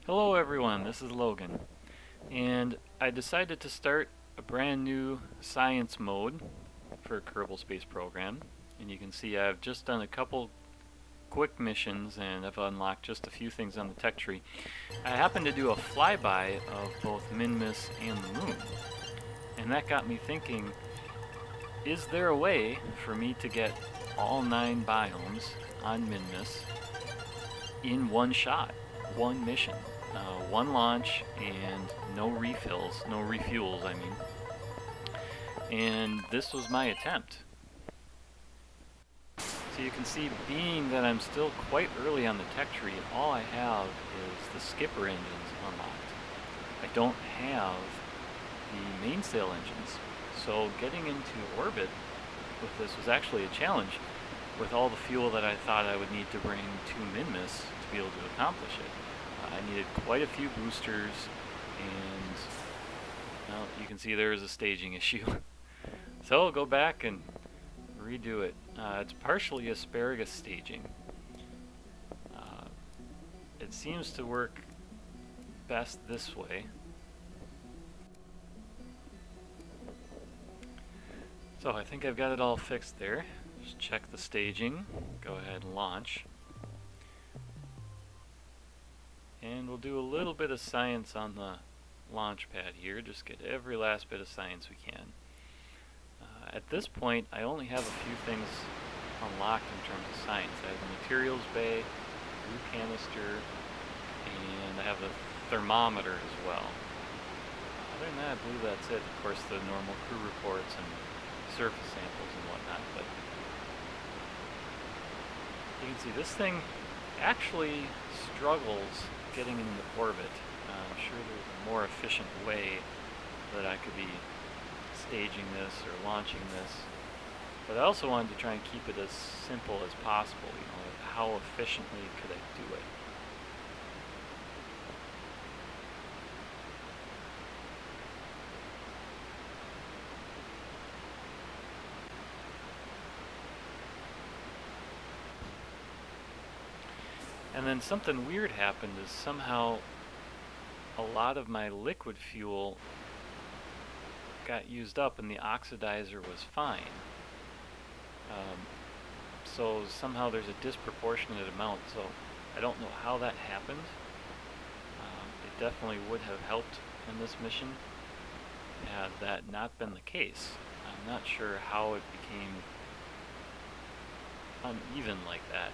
Hello everyone, this is Logan, and I decided to start a brand new science mode for Kerbal Space Program. And you can see I've just done a couple quick missions and I've unlocked just a few things on the tech tree. I happened to do a flyby of both Minmus and the Moon, and that got me thinking, is there a way for me to get all 9 biomes on Minmus in one shot, one mission? One launch and no refills, no refuels, I mean. And this was my attempt. So you can see, being that I'm still quite early on the tech tree, all I have is the skipper engines unlocked. I don't have the mainsail engines. So getting into orbit with this was actually a challenge with all the fuel that I thought I would need to bring to Minmus to be able to accomplish it. I needed quite a few boosters, and well, you can see there is a staging issue. So I'll go back and redo it. It's partially asparagus staging. It seems to work best this way. So I think I've got it all fixed there. Just check the staging, go ahead and launch. And we'll do a little bit of science on the launch pad here, just get every last bit of science we can. At this point, I only have a few things unlocked in terms of science. I have the materials bay, blue canister, and I have the thermometer as well. Other than that, I believe that's it. Of course, the normal crew reports and surface samples and whatnot, but you can see this thing actually struggles getting into orbit. I'm sure there's a more efficient way that I could be staging this or launching this, but I also wanted to try and keep it as simple as possible. You know, how efficiently could I do it? And then something weird happened, is somehow a lot of my liquid fuel got used up and the oxidizer was fine. So somehow there's a disproportionate amount, so I don't know how that happened. It definitely would have helped in this mission had that not been the case. I'm not sure how it became uneven like that.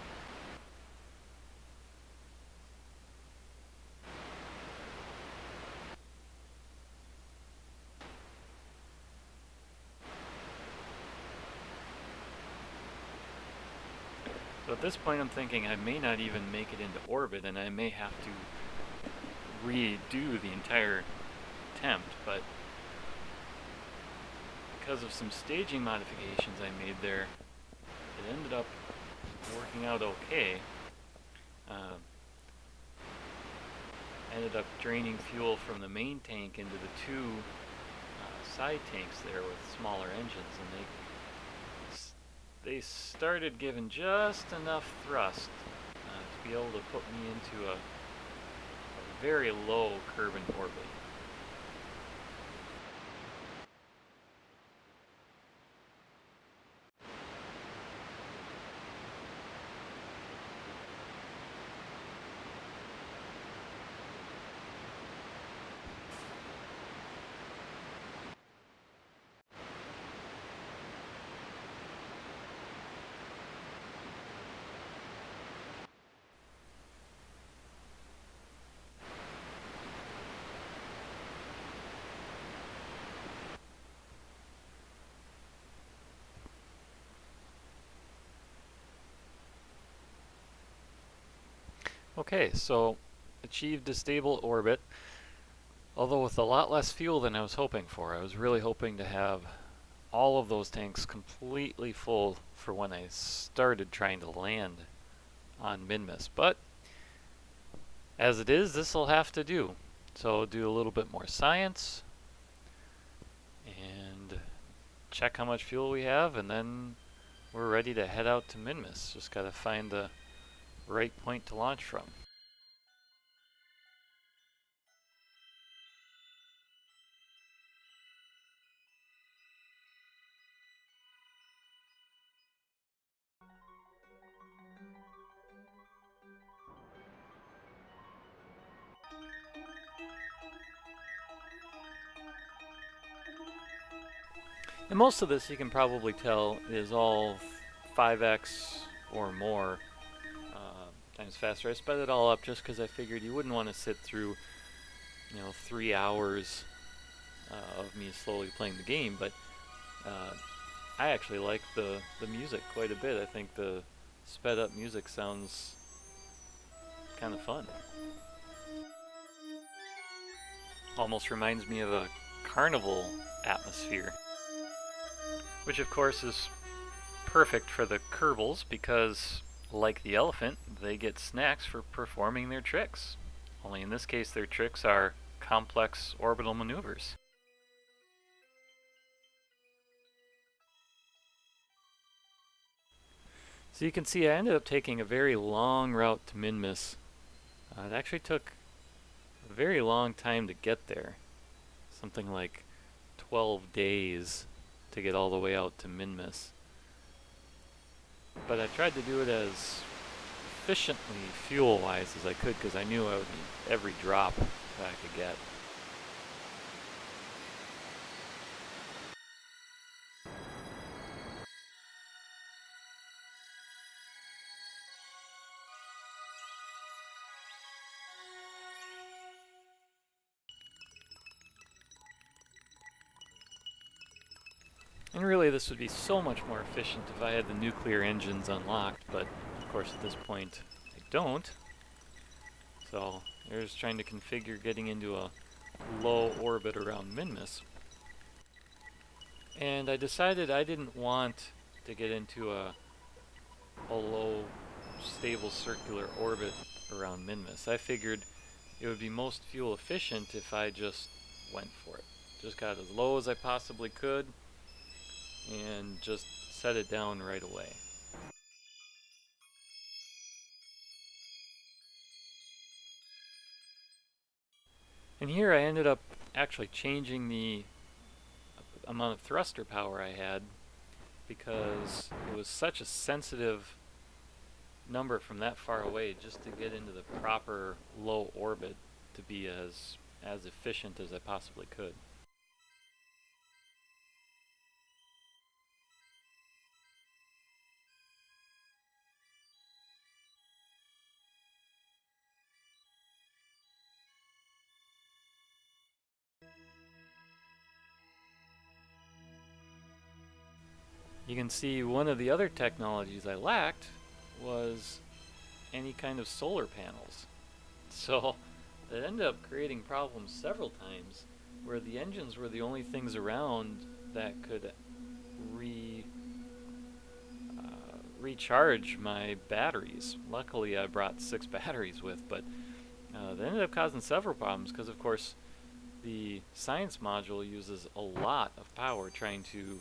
So at this point I'm thinking I may not even make it into orbit, and I may have to redo the entire attempt, but because of some staging modifications I made there, it ended up working out okay. Ended up draining fuel from the main tank into the two side tanks there with smaller engines, and they started giving just enough thrust to be able to put me into a very low Kerbin orbit. Okay, so achieved a stable orbit, although with a lot less fuel than I was hoping for. I was really hoping to have all of those tanks completely full for when I started trying to land on Minmus, but as it is, this will have to do. So do a little bit more science and check how much fuel we have, and then we're ready to head out to Minmus. Just gotta find the right point to launch from. And most of this, you can probably tell, is all 5x or more times faster. I sped it all up just because I figured you wouldn't want to sit through, 3 hours of me slowly playing the game, but I actually like the music quite a bit. I think the sped up music sounds kind of fun. Almost reminds me of a carnival atmosphere, which of course is perfect for the Kerbals because, like the elephant, they get snacks for performing their tricks. Only in this case, their tricks are complex orbital maneuvers. So you can see I ended up taking a very long route to Minmus. It actually took a very long time to get there. Something like 12 days to get all the way out to Minmus. But I tried to do it as efficiently fuel-wise as I could because I knew I would need every drop that I could get. And really this would be so much more efficient if I had the nuclear engines unlocked, but of course at this point I don't. So there's trying to configure getting into a low orbit around Minmus. And I decided I didn't want to get into a low stable circular orbit around Minmus. I figured it would be most fuel efficient if I just went for it. Just got as low as I possibly could and just set it down right away. And here I ended up actually changing the amount of thruster power I had because it was such a sensitive number from that far away just to get into the proper low orbit to be as efficient as I possibly could. You can see one of the other technologies I lacked was any kind of solar panels. So that ended up creating problems several times where the engines were the only things around that could recharge my batteries. Luckily I brought 6 batteries with, but that ended up causing several problems because of course the science module uses a lot of power trying to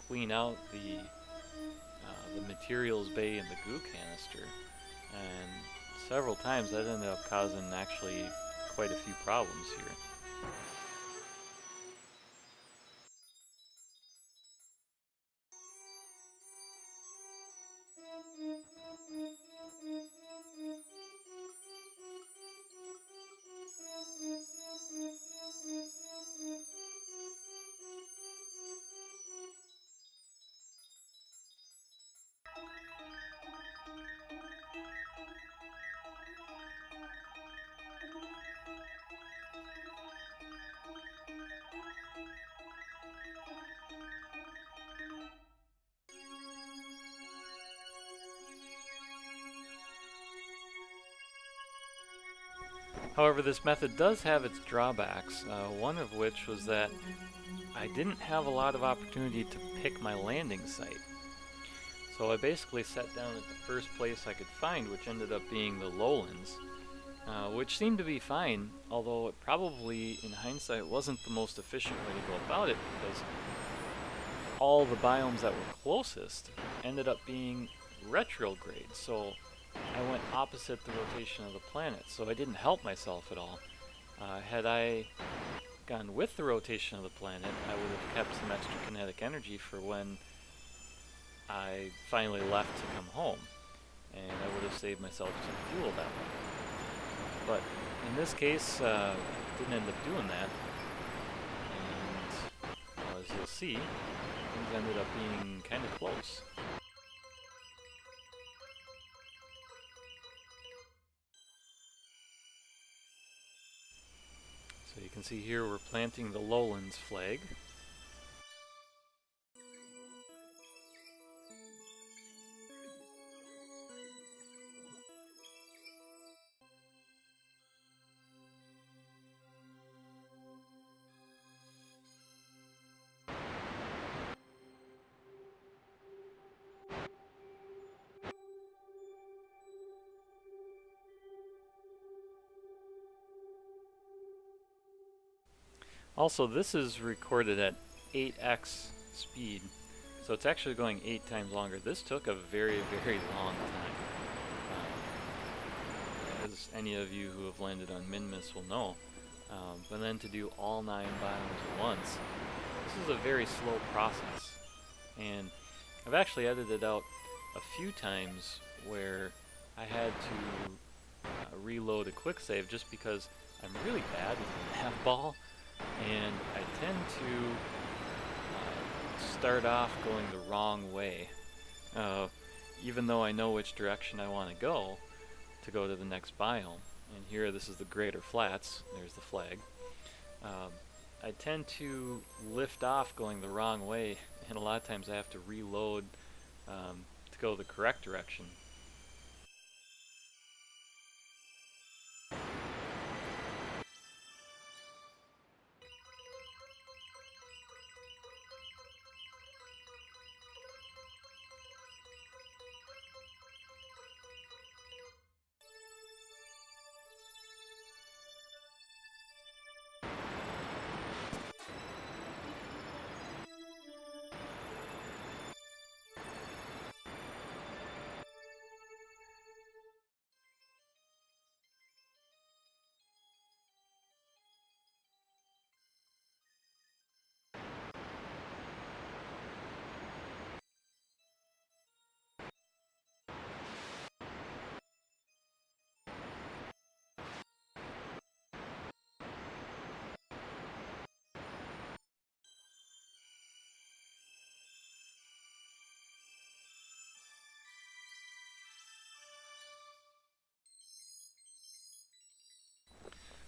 clean out the materials bay in the goo canister, and several times that ended up causing actually quite a few problems here. However, this method does have its drawbacks, one of which was that I didn't have a lot of opportunity to pick my landing site. So I basically sat down at the first place I could find, which ended up being the lowlands, which seemed to be fine, although it probably, in hindsight, wasn't the most efficient way to go about it, because all the biomes that were closest ended up being retrograde, so I went opposite the rotation of the planet, so I didn't help myself at all. Had I gone with the rotation of the planet, I would have kept some extra kinetic energy for when I finally left to come home, and I would have saved myself some fuel that way. But in this case, I didn't end up doing that, and I was just see, things ended up being kind of close. So you can see here we're planting the lowlands flag. Also, this is recorded at 8x speed, so it's actually going 8 times longer. This took a very, very long time. As any of you who have landed on Minmus will know. But then to do all 9 biomes at once, this is a very slow process. And I've actually edited out a few times where I had to reload a quick save just because I'm really bad with the nav ball. And I tend to start off going the wrong way, even though I know which direction I want to go to the next biome. And here, this is the Greater Flats. There's the flag. I tend to lift off going the wrong way, and a lot of times I have to reload to go the correct direction.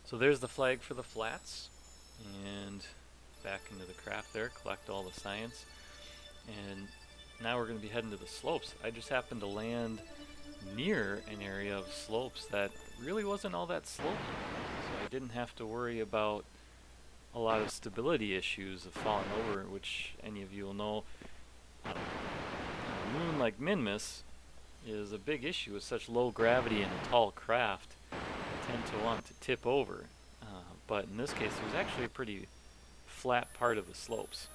So there's the flag for the flats, and back into the craft there, collect all the science. And now we're going to be heading to the slopes. I just happened to land near an area of slopes that really wasn't all that slopey, so I didn't have to worry about a lot of stability issues of falling over, which any of you will know. On a moon like Minmus is a big issue with such low gravity and a tall craft. Tend to want to tip over, but in this case there's actually a pretty flat part of the slopes.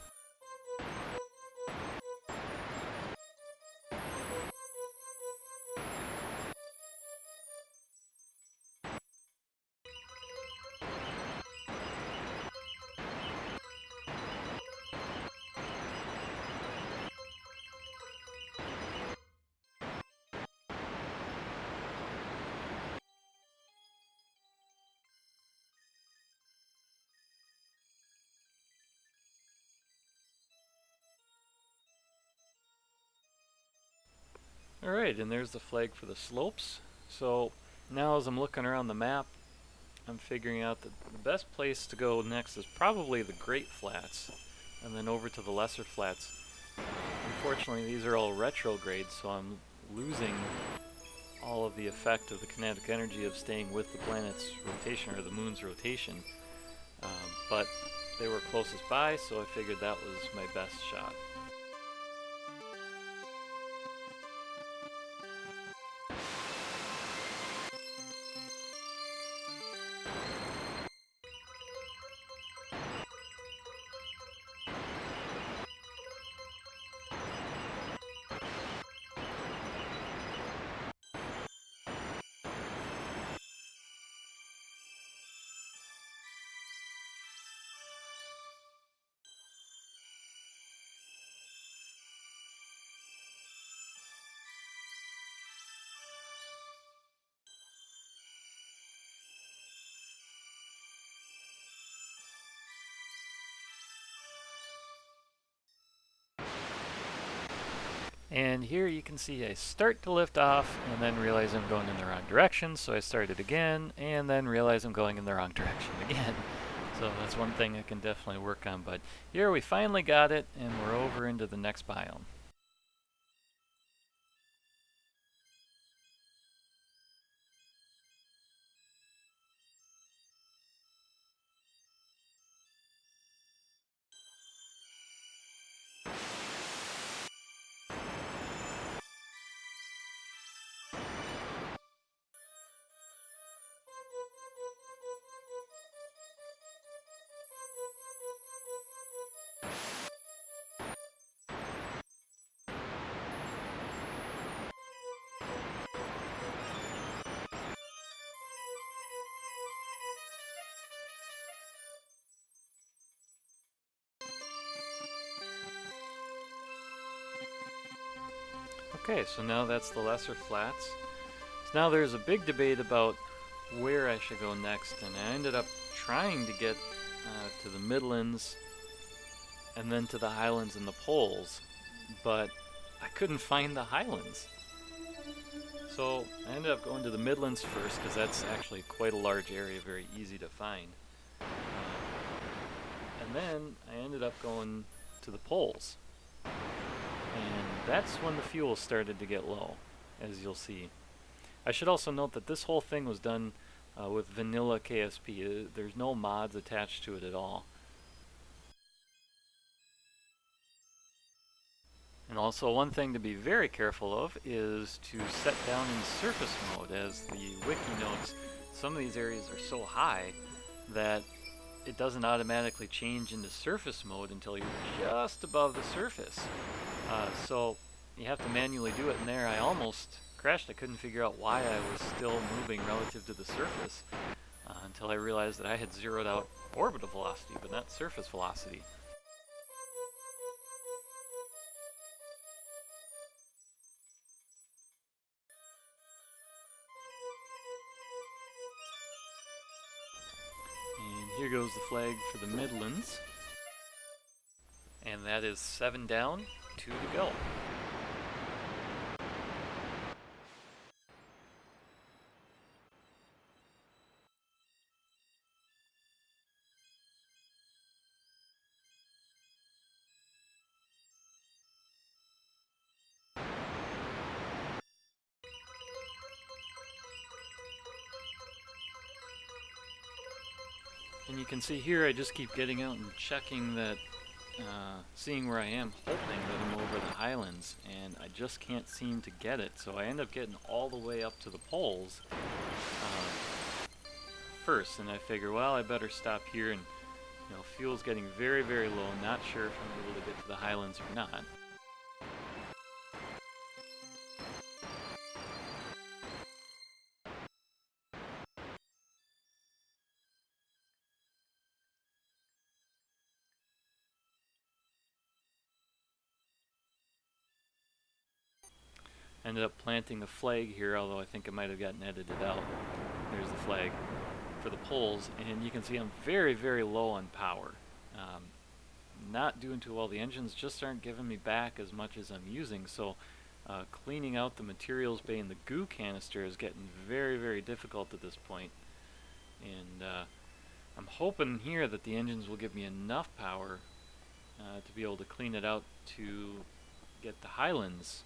Alright, and there's the flag for the slopes. So now as I'm looking around the map, I'm figuring out that the best place to go next is probably the Great Flats, and then over to the Lesser Flats. Unfortunately, these are all retrograde, so I'm losing all of the effect of the kinetic energy of staying with the planet's rotation, or the moon's rotation. But they were closest by, so I figured that was my best shot. And here you can see I start to lift off and then realize I'm going in the wrong direction, so I start it again and then realize I'm going in the wrong direction again. So that's one thing I can definitely work on, but here we finally got it and we're over into the next biome. Okay, so now that's the lesser flats. So now there's a big debate about where I should go next, and I ended up trying to get to the Midlands and then to the Highlands and the Poles, but I couldn't find the Highlands. So I ended up going to the Midlands first because that's actually quite a large area, very easy to find. And then I ended up going to the Poles. And that's when the fuel started to get low, as you'll see. I should also note that this whole thing was done with vanilla KSP. There's no mods attached to it at all. And also one thing to be very careful of is to set down in surface mode. As the wiki notes, some of these areas are so high that it doesn't automatically change into surface mode until you're just above the surface. So you have to manually do it, and there I almost crashed. I couldn't figure out why I was still moving relative to the surface until I realized that I had zeroed out orbital velocity, but not surface velocity. And here goes the flag for the Midlands. And that is 7 down, 2 to go. And you can see here I just keep getting out and checking that, seeing where I am, hoping that I'm over the Highlands, and I just can't seem to get it. So I end up getting all the way up to the Poles first, and I figure, well, I better stop here, and fuel's getting very, very low. Not sure if I'm able to get to the Highlands or not. Ended up planting a flag here, although I think it might have gotten edited out. There's the flag for the Poles, and you can see I'm very, very low on power. Not doing too well. The engines just aren't giving me back as much as I'm using, so cleaning out the materials bay and the goo canister is getting very, very difficult at this point. And I'm hoping here that the engines will give me enough power to be able to clean it out to get the Highlands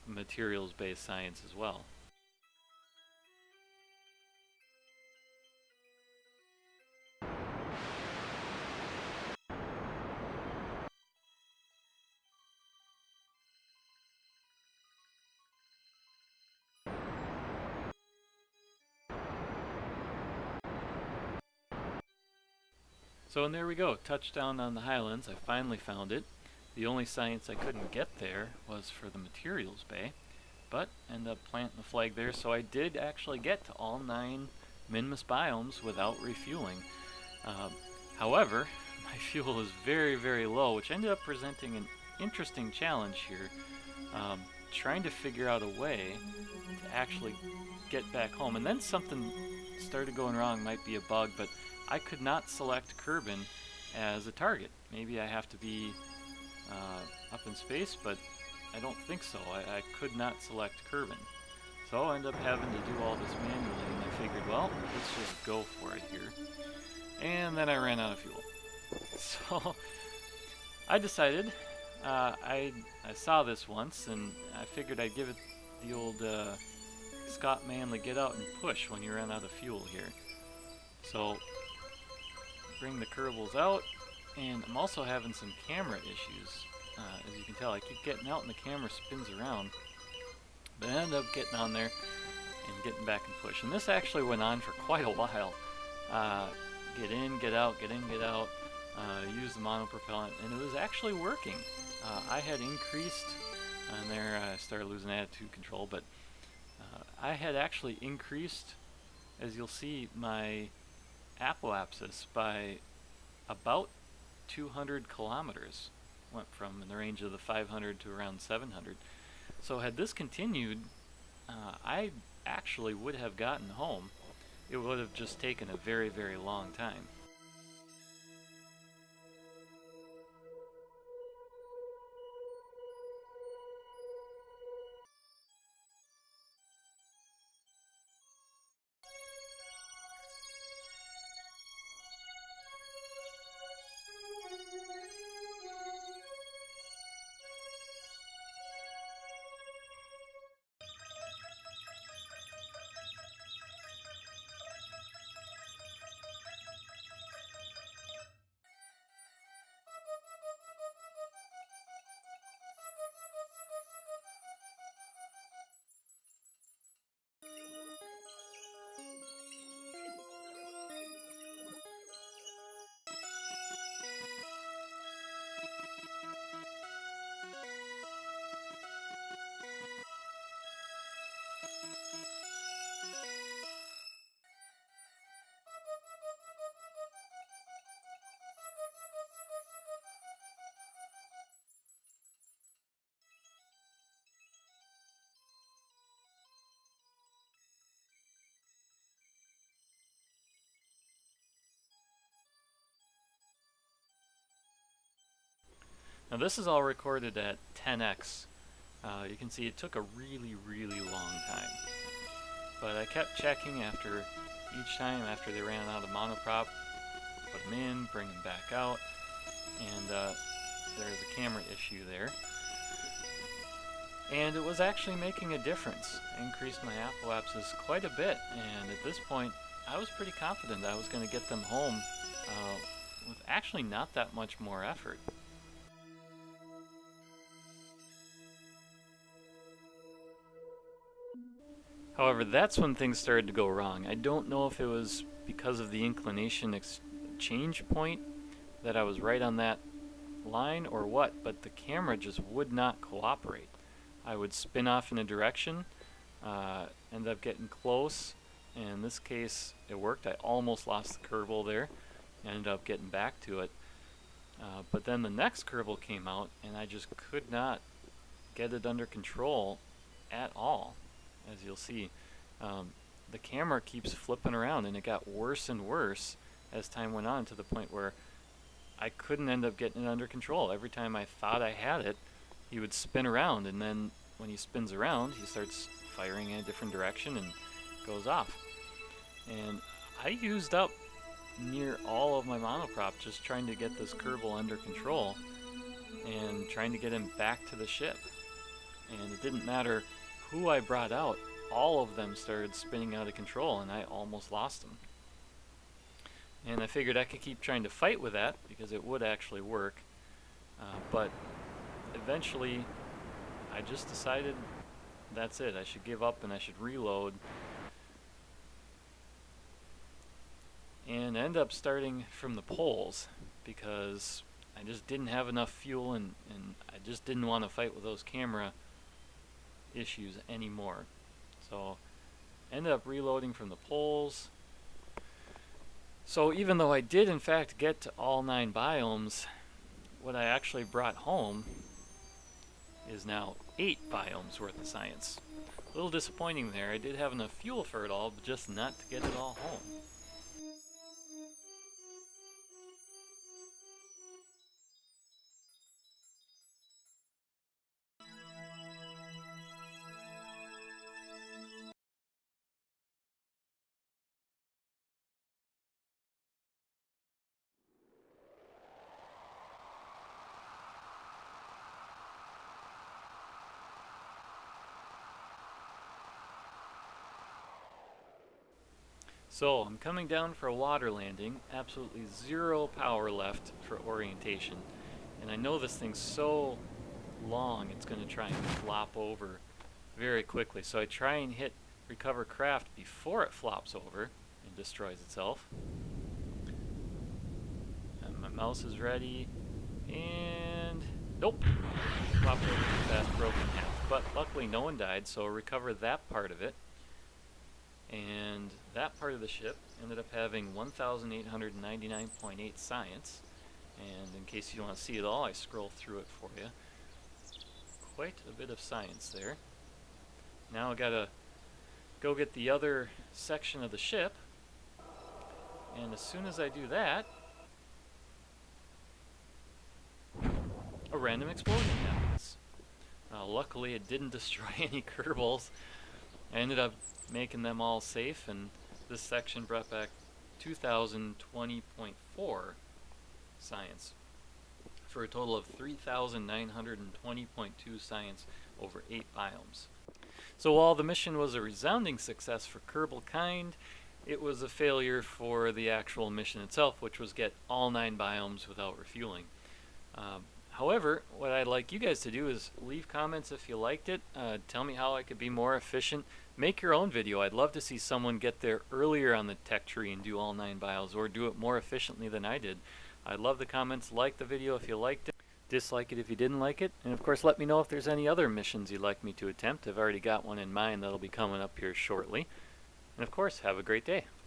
materials-based science as well. So and there we go, touchdown on the Highlands. I finally found it. The only science I couldn't get there was for the materials bay, but ended up planting the flag there, so I did actually get to all 9 Minmus biomes without refueling. However, my fuel is very, very low, which ended up presenting an interesting challenge here. Trying to figure out a way to actually get back home. And then something started going wrong, might be a bug, but I could not select Kerbin as a target. Maybe I have to be up in space, but I don't think so. I could not select Kerbin. So I ended up having to do all this manually, and I figured, well, let's just go for it here. And then I ran out of fuel. So I decided, I saw this once, and I figured I'd give it the old Scott Manley get out and push when you run out of fuel here. So bring the Kerbals out, and I'm also having some camera issues. As you can tell, I keep getting out and the camera spins around. But I ended up getting on there and getting back and push. And this actually went on for quite a while. Get in, get out, get in, get out. Use the monopropellant, and it was actually working. I had increased, and there I started losing attitude control, but I had actually increased, as you'll see, my apoapsis by about 200 kilometers. Went from in the range of the 500 to around 700. So had this continued, I actually would have gotten home. It would have just taken a very, very long time. Now this is all recorded at 10x. You can see it took a really, really long time. But I kept checking after each time after they ran out of monoprop, put them in, bring them back out, and there's a camera issue there. And it was actually making a difference. I increased my apoapsis quite a bit, and at this point I was pretty confident I was going to get them home with actually not that much more effort. However, that's when things started to go wrong. I don't know if it was because of the inclination change point that I was right on that line or what, but the camera just would not cooperate. I would spin off in a direction, end up getting close, and in this case it worked. I almost lost the Kerbal there, ended up getting back to it. But then the next Kerbal came out and I just could not get it under control at all. As you'll see, the camera keeps flipping around, and it got worse and worse as time went on, to the point where I couldn't end up getting it under control. Every time I thought I had it, he would spin around, and then when he spins around, he starts firing in a different direction and goes off. And I used up near all of my monoprop just trying to get this Kerbal under control and trying to get him back to the ship. And it didn't matter who I brought out, all of them started spinning out of control, and I almost lost them. And I figured I could keep trying to fight with that because it would actually work, but eventually I just decided that's it. I should give up and I should reload, and end up starting from the poles because I just didn't have enough fuel, and I just didn't want to fight with those camera issues anymore. So ended up reloading from the poles. So even though I did in fact get to all 9 biomes, what I actually brought home is now 8 biomes worth of science. A little disappointing there. I did have enough fuel for it all, but just not to get it all home. So I'm coming down for a water landing, absolutely zero power left for orientation. And I know this thing's so long it's going to try and flop over very quickly. So I try and hit recover craft before it flops over and destroys itself. And my mouse is ready, and nope, flopped over too fast, broke in half. But luckily no one died, so I'll recover that part of it. And that part of the ship ended up having 1,899.8 science. And in case you want to see it all, I scroll through it for you. Quite a bit of science there. Now I gotta go get the other section of the ship. And as soon as I do that, a random explosion happens. Luckily it didn't destroy any Kerbals. I ended up making them all safe, and this section brought back 2,020.4 science for a total of 3,920.2 science over 8 biomes. So while the mission was a resounding success for Kerbal kind, it was a failure for the actual mission itself, which was get all 9 biomes without refueling. However, what I'd like you guys to do is leave comments if you liked it. Tell me how I could be more efficient. Make your own video. I'd love to see someone get there earlier on the tech tree and do all 9 biomes, or do it more efficiently than I did. I'd love the comments. Like the video if you liked it. Dislike it if you didn't like it. And of course, let me know if there's any other missions you'd like me to attempt. I've already got one in mind that'll be coming up here shortly. And of course, have a great day.